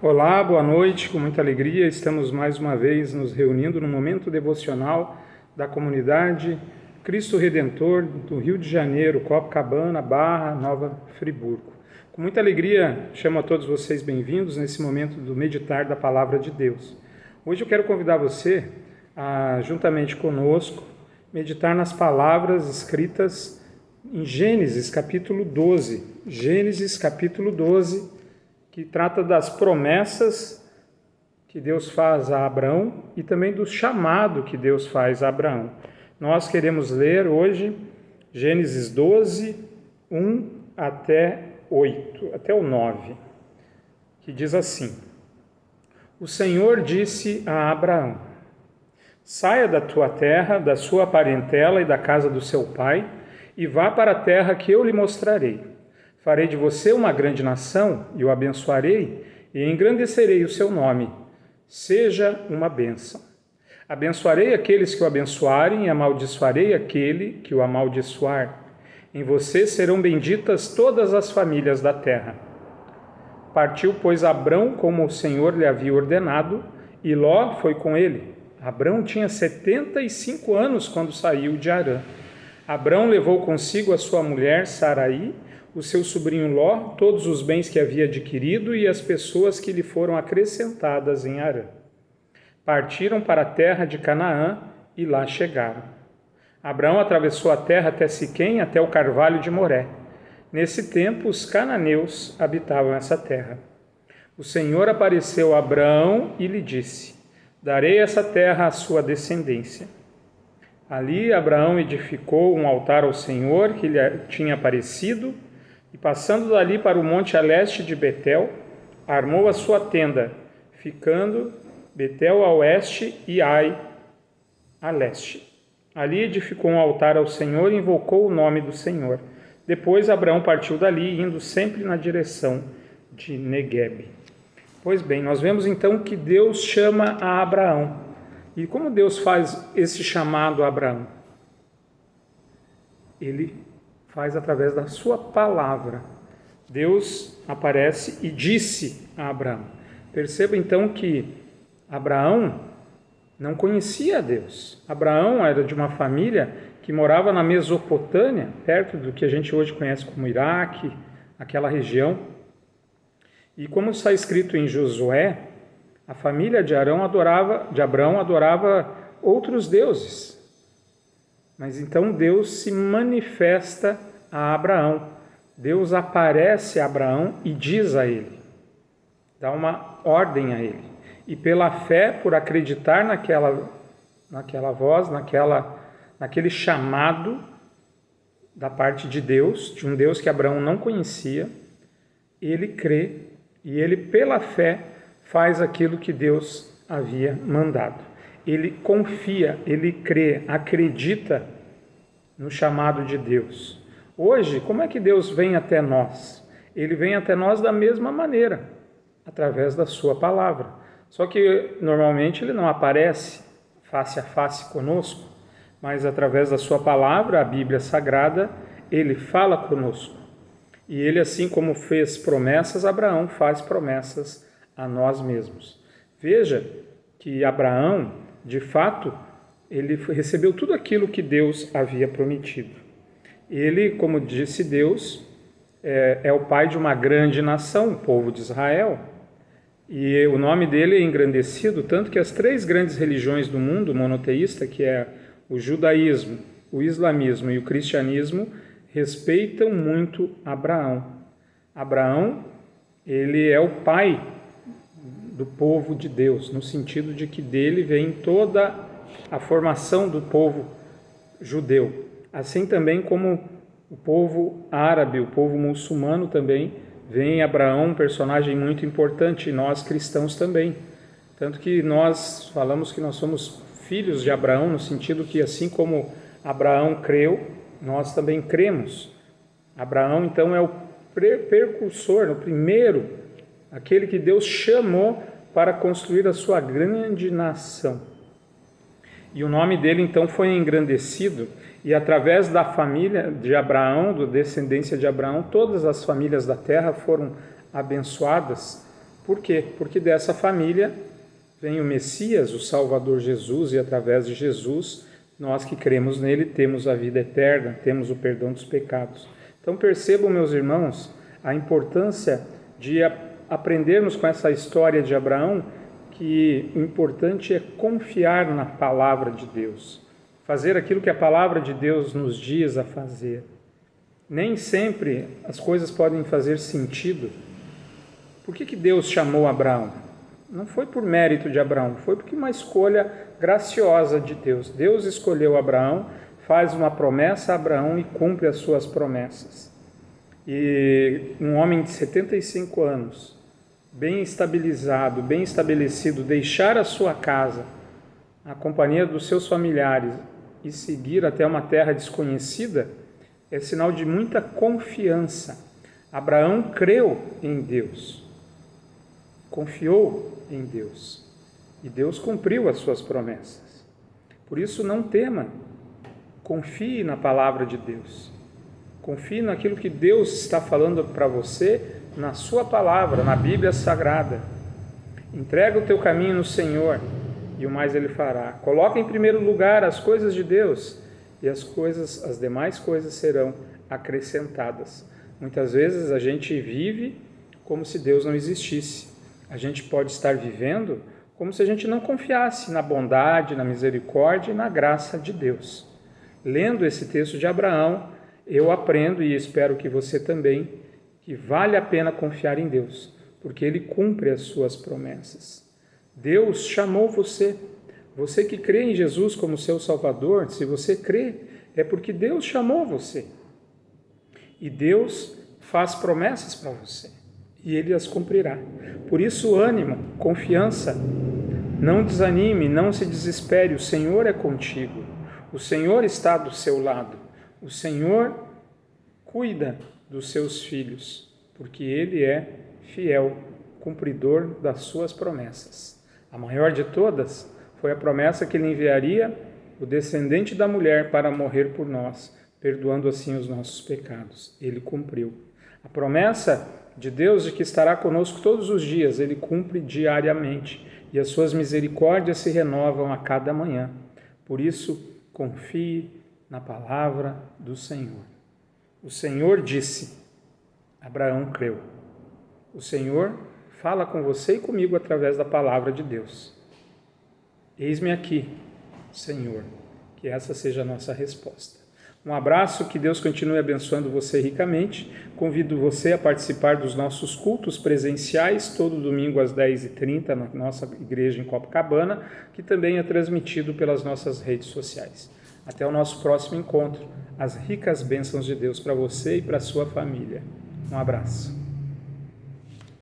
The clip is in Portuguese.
Olá, boa noite, com muita alegria estamos mais uma vez nos reunindo no momento devocional da comunidade Cristo Redentor do Rio de Janeiro, Copacabana, Barra, Nova Friburgo. Com muita alegria chamo a todos vocês bem-vindos nesse momento do meditar da Palavra de Deus. Hoje eu quero convidar você a, juntamente conosco, meditar nas palavras escritas em Gênesis capítulo 12. Gênesis capítulo 12, que trata das promessas que Deus faz a Abraão e também do chamado que Deus faz a Abraão. Nós queremos ler hoje Gênesis 12, 1 até 8, até o 9, que diz assim: O Senhor disse a Abraão: Saia da tua terra, da sua parentela e da casa do seu pai, e vá para a terra que eu lhe mostrarei. Farei de você uma grande nação, e o abençoarei, e engrandecerei o seu nome. Seja uma bênção. Abençoarei aqueles que o abençoarem, e amaldiçoarei aquele que o amaldiçoar. Em você serão benditas todas as famílias da terra. Partiu, pois, Abrão, como o Senhor lhe havia ordenado, e Ló foi com ele. Abrão tinha 75 anos quando saiu de Harã. Abrão levou consigo a sua mulher Saraí, o seu sobrinho Ló, todos os bens que havia adquirido e as pessoas que lhe foram acrescentadas em Harã. Partiram para a terra de Canaã e lá chegaram. Abraão atravessou a terra até Siquém, até o carvalho de Moré. Nesse tempo, os cananeus habitavam essa terra. O Senhor apareceu a Abraão e lhe disse: Darei essa terra à sua descendência. Ali, Abraão edificou um altar ao Senhor que lhe tinha aparecido, e passando dali para o monte a leste de Betel, armou a sua tenda, ficando Betel a oeste e Ai a leste. Ali edificou um altar ao Senhor e invocou o nome do Senhor. Depois Abraão partiu dali, indo sempre na direção de Neguebe. Pois bem, nós vemos então que Deus chama a Abraão. E como Deus faz esse chamado a Abraão? Ele faz através da sua palavra. Deus aparece e disse a Abraão. Perceba então que Abraão não conhecia a Deus. Abraão era de uma família que morava na Mesopotâmia, perto do que a gente hoje conhece como Iraque, aquela região. E como está escrito em Josué, a família de Abraão adorava outros deuses. Mas então Deus se manifesta a Abraão. Deus aparece a Abraão e diz a ele, dá uma ordem a ele. E pela fé, por acreditar naquela voz, naquele chamado da parte de Deus, de um Deus que Abraão não conhecia, ele crê e ele, pela fé, faz aquilo que Deus havia mandado. Ele confia, ele crê, acredita no chamado de Deus. Hoje, como é que Deus vem até nós? Ele vem até nós da mesma maneira, através da sua palavra. Só que, normalmente, ele não aparece face a face conosco, mas através da sua palavra, a Bíblia Sagrada, ele fala conosco. E ele, assim como fez promessas a Abraão, faz promessas a nós mesmos. Veja que Abraão, de fato, ele recebeu tudo aquilo que Deus havia prometido. Ele, como disse Deus, é o pai de uma grande nação, o povo de Israel. E o nome dele é engrandecido, tanto que as 3 grandes religiões do mundo monoteísta, que é o judaísmo, o islamismo e o cristianismo, respeitam muito Abraão. Abraão, ele é o pai do povo de Deus, no sentido de que dele vem toda a formação do povo judeu. Assim também como o povo árabe, o povo muçulmano também, vem Abraão, um personagem muito importante, e nós cristãos também. Tanto que nós falamos que nós somos filhos de Abraão, no sentido que assim como Abraão creu, nós também cremos. Abraão, então, é o precursor, o primeiro, aquele que Deus chamou para construir a sua grande nação. E o nome dele, então, foi engrandecido, e através da família de Abraão, da descendência de Abraão, todas as famílias da terra foram abençoadas Por quê? Porque dessa família vem o Messias, o Salvador Jesus, e através de Jesus, nós que cremos nele, temos a vida eterna, temos o perdão dos pecados. Então percebam, meus irmãos, a importância de aprendermos com essa história de Abraão que o importante é confiar na palavra de Deus, fazer aquilo que a palavra de Deus nos diz a fazer. Nem sempre as coisas podem fazer sentido. Por que Deus chamou Abraão? Não foi por mérito de Abraão, foi porque uma escolha graciosa de Deus. Deus escolheu Abraão, faz uma promessa a Abraão e cumpre as suas promessas. E um homem de 75 anos, bem estabilizado, bem estabelecido, deixar a sua casa, a companhia dos seus familiares e seguir até uma terra desconhecida, é sinal de muita confiança. Abraão creu em Deus, confiou em Deus, e Deus cumpriu as suas promessas. Por isso, não tema, confie na palavra de Deus, confie naquilo que Deus está falando para você, na sua palavra, na Bíblia Sagrada. Entrega o teu caminho no Senhor, e o mais Ele fará. Coloca em primeiro lugar as coisas de Deus, e as demais coisas serão acrescentadas. Muitas vezes a gente vive como se Deus não existisse. A gente pode estar vivendo como se a gente não confiasse na bondade, na misericórdia e na graça de Deus. Lendo esse texto de Abraão, eu aprendo, e espero que você também, que vale a pena confiar em Deus, porque Ele cumpre as suas promessas. Deus chamou você. Você que crê em Jesus como seu Salvador, se você crê, é porque Deus chamou você. E Deus faz promessas para você, e Ele as cumprirá. Por isso, ânimo, confiança, não desanime, não se desespere, o Senhor é contigo, o Senhor está do seu lado, o Senhor cuida dos seus filhos, porque Ele é fiel, cumpridor das suas promessas. A maior de todas foi a promessa que Ele enviaria o descendente da mulher para morrer por nós, perdoando assim os nossos pecados. Ele cumpriu. A promessa de Deus de que estará conosco todos os dias, Ele cumpre diariamente, e as suas misericórdias se renovam a cada manhã. Por isso, confie na palavra do Senhor. O Senhor disse, Abraão creu. O Senhor fala com você e comigo através da palavra de Deus. Eis-me aqui, Senhor, que essa seja a nossa resposta. Um abraço, que Deus continue abençoando você ricamente. Convido você a participar dos nossos cultos presenciais, todo domingo às 10h30, na nossa igreja em Copacabana, que também é transmitido pelas nossas redes sociais. Até o nosso próximo encontro. As ricas bênçãos de Deus para você e para a sua família. Um abraço.